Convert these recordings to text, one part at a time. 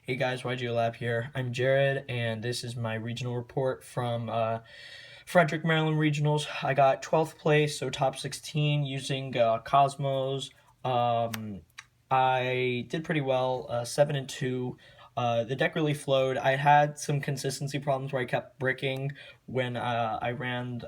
Hey guys, YG Lab here. I'm Jared, and this is my regional report from Fredrick Maryland Regionals. I got 12th place, so top 16 using Kozmos. Um, I did pretty well, 7-2. The deck really flowed. I had some consistency problems where I kept bricking when I ran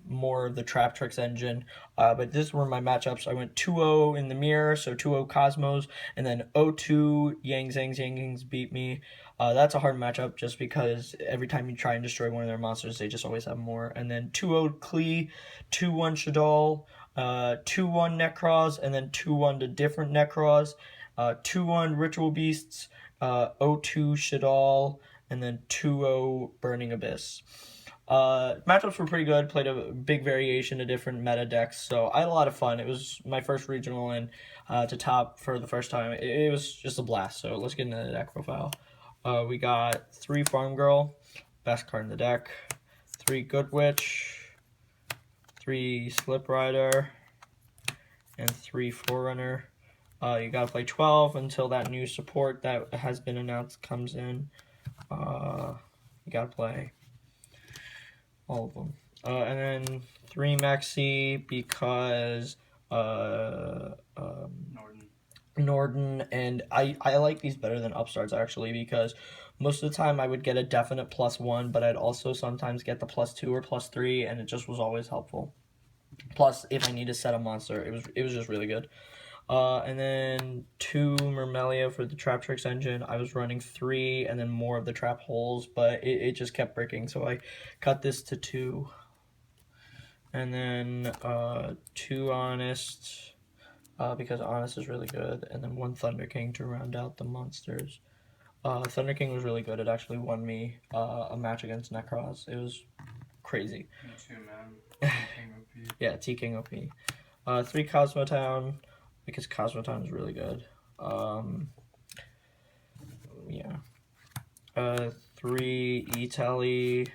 more of the Trap Tricks engine, but these were my matchups. I went 2-0 in the mirror, so 2-0 Cosmos, and then 0-2 Yang Zangs. Yang Zangs beat me. That's a hard matchup just because every time you try and destroy one of their monsters, they just always have more. And then 2-0 Klee, 2-1 Shadal, 2-1 Necros, and then 2-1 to different Necros, 2-1 Ritual Beasts, 0-2 Shadal, and then 2-0 Burning Abyss. Matchups were pretty good. Played a big variation of different meta decks, so I had a lot of fun. It was my first regional and to top for the first time. It was just a blast. So let's get into the deck profile. We got 3 Farm Girl, best card in the deck. 3 Good Witch, 3 Slip Rider, and 3 Forerunner. You gotta play 12 until that new support that has been announced comes in. You gotta play all of them. And then 3 Maxi because Norden, and I like these better than Upstarts actually because most of the time I would get a definite +1, but I'd also sometimes get the +2 or +3, and it just was always helpful. Plus, if I need to set a monster, it was just really good. And then 2 Mermelia for the Trap Tricks engine. I was running 3 and then more of the trap holes, but it just kept breaking, so I cut this to 2. And then 2 Honest, because Honest is really good, and then 1 Thunder King to round out the monsters. Thunder King was really good. It actually won me a match against Necros. It was crazy. Me too, man. King OP. Yeah, T King OP. 3 Cosmotown, because Cosmotown is really good. Yeah. 3 E-Telly,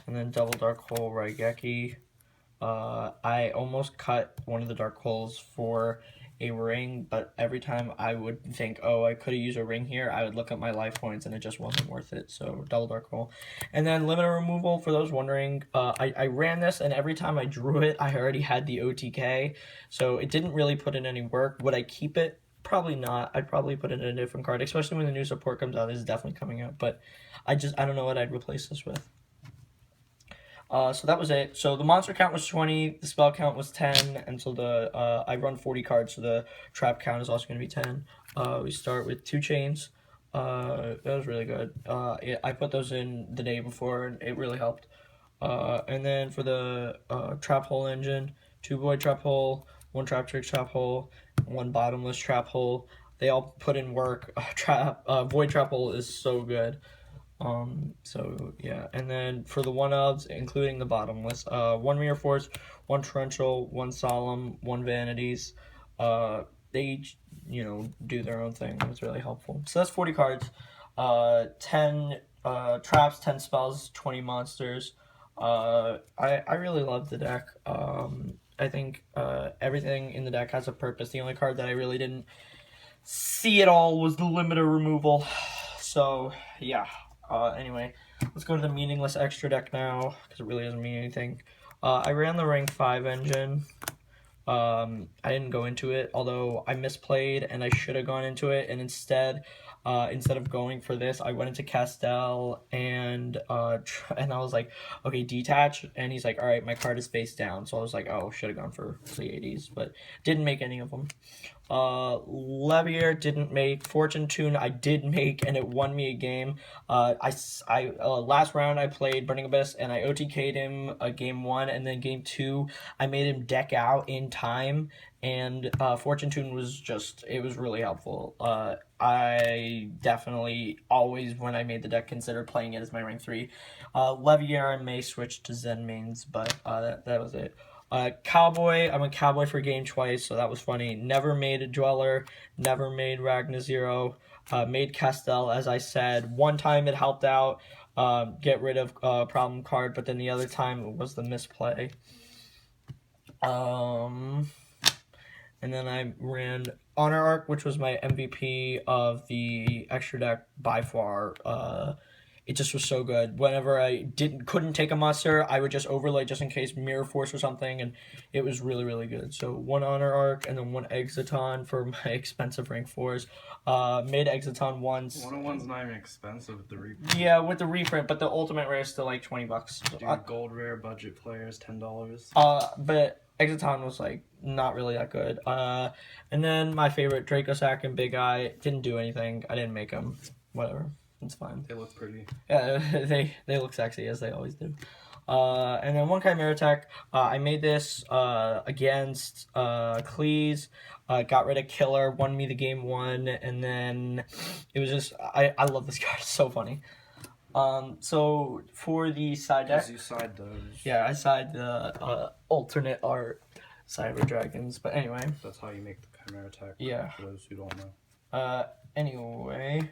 and then Double Dark Hole Raigeki. I almost cut one of the Dark Holes for a ring, but every time I would think, oh, I could have used a ring here, I would look at my life points and it just wasn't worth it. So Double Dark Hole. And then limiter removal, for those wondering, I ran this, and every time I drew it, I already had the OTK, so it didn't really put in any work. Would I keep it? Probably not. I'd probably put it in a different card, especially when the new support comes out. This is definitely coming out, but I don't know what I'd replace this with. So that was it. So the monster count was 20, the spell count was 10, and so the I run 40 cards, so the trap count is also going to be 10. We start with 2 chains. That was really good. I put those in the day before, and it really helped. And then for the trap hole engine, 2 void trap hole, 1 trap trick trap hole, 1 bottomless trap hole. They all put in work. Void trap hole is so good. So yeah, and then for the 1-ofs, including the bottomless, 1 Mirror Force, 1 Torrential, 1 Solemn, 1 Vanities. They each, do their own thing. It's really helpful. So that's 40 cards. 10 traps, 10 spells, 20 monsters. I really love the deck. I think everything in the deck has a purpose. The only card that I really didn't see at all was the limiter removal. So yeah. Anyway, let's go to the meaningless extra deck now, because it really doesn't mean anything. I ran the rank 5 engine. I didn't go into it, although I misplayed and I should have gone into it, and instead of going for this, I went into Castell, and I was like, okay, detach, and he's like, all right, my card is face down, so I was like, oh, should have gone for Pleiades, but didn't make any of them. Levier didn't make. Fortune Tune I did make, and it won me a game. Last round I played Burning Abyss, and I OTK'd him game 1, and then game 2 I made him deck out in time, and Fortune Tune was it was really helpful. I definitely always, when I made the deck, considered playing it as my rank 3. Levier I may switch to Zen mains, but that was it. Cowboy, I went Cowboy for game twice, so that was funny. Never made a Dweller, never made Ragnar Zero, made Castell, as I said. One time it helped out, get rid of problem card, but then the other time it was the misplay. And then I ran Honor Arc, which was my MVP of the extra deck by far. It just was so good. Whenever I couldn't take a muster, I would just overlay just in case Mirror Force or something, and it was really, really good. So 1 Honor Arc and then 1 Exciton for my expensive rank 4s. Made Exciton once. 101's not even expensive with the reprint. Yeah, with the reprint, but the ultimate rare is still like $20. Dude, gold rare budget players, $10. But Exciton was like not really that good. And then my favorite Draco Sack and Big Eye didn't do anything. I didn't make them. Whatever. It's fine. They look pretty. Yeah, they look sexy as they always do. And then 1 Chimera Tech. I made this against Cleese. Got rid of Killer, won me the game 1, and then it was just I love this card. It's so funny. So for the side deck, You side those. yeah, I side the alternate art Cyber Dragons. But anyway, That's how you make the Chimera Attack. Yeah. For those who don't know. Anyway,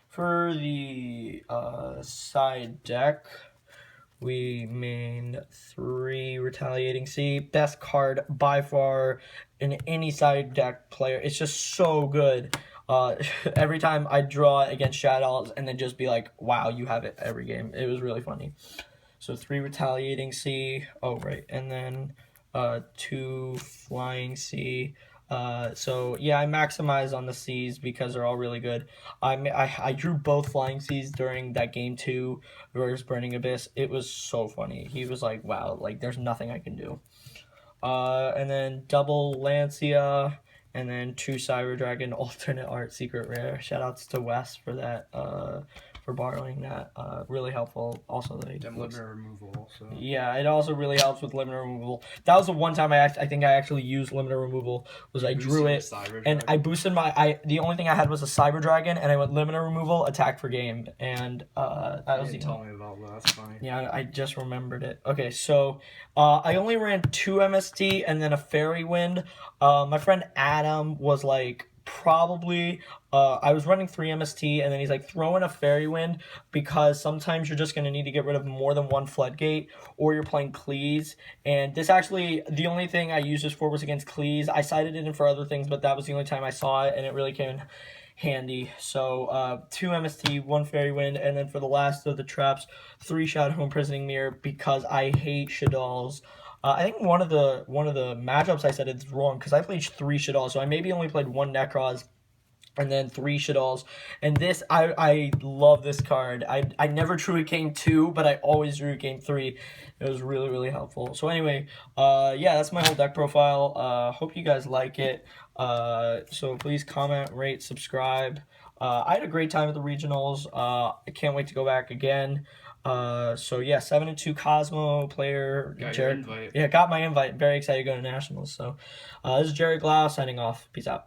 for the side deck, we main 3 Retaliating Sea. Best card by far in any side deck player. It's just so good. Every time I draw it against Shadows and then just be like, wow, you have it every game. It was really funny. So 3 Retaliating Sea. Oh, right. And then 2 Flying Sea. So yeah, I maximize on the Seas because they're all really good. I drew both Flying Seas during that game 2 versus Burning Abyss. It was so funny. He was like, wow, like there's nothing I can do. And then double Lancia, and then 2 Cyber Dragon alternate art secret rare. Shoutouts to Wes for that, for borrowing that. Really helpful. Also, Limiter removal also. yeah, it also really helps with limiter removal. That was the one time I think I actually used limiter removal. Was I drew it and I boosted the only thing I had was a Cyber Dragon, and I went limiter removal, attack for game, and that was the. Tell me about that. That's funny. Yeah, I just remembered it. Okay, so I only ran 2 MST and then a Fairy Wind. My friend Adam was like, probably I was running 3 MST, and then he's like, throw in a Fairy Wind because sometimes you're just going to need to get rid of more than 1 Floodgate, or you're playing Cleese. And this actually, the only thing I used this for was against Cleese. I cited it in for other things, but that was the only time I saw it, and it really came in handy. So 2 MST, 1 Fairy Wind, and then for the last of the traps, 3 Shadow Imprisoning Mirror because I hate Shaddolls. I think one of the matchups I said it's wrong because I played 3 Shaddolls, so I maybe only played 1 Necroz and then 3 Shaddolls. And this, I love this card. I never drew it game 2, but I always drew it game 3. It was really, really helpful. So anyway, yeah, that's my whole deck profile. Hope you guys like it. So please comment, rate, subscribe. I had a great time at the regionals. I can't wait to go back again. So yeah, 7-2 Kozmo player. Got your invite. Yeah, got my invite. Very excited to go to nationals. So this is Jerry Glau signing off. Peace out.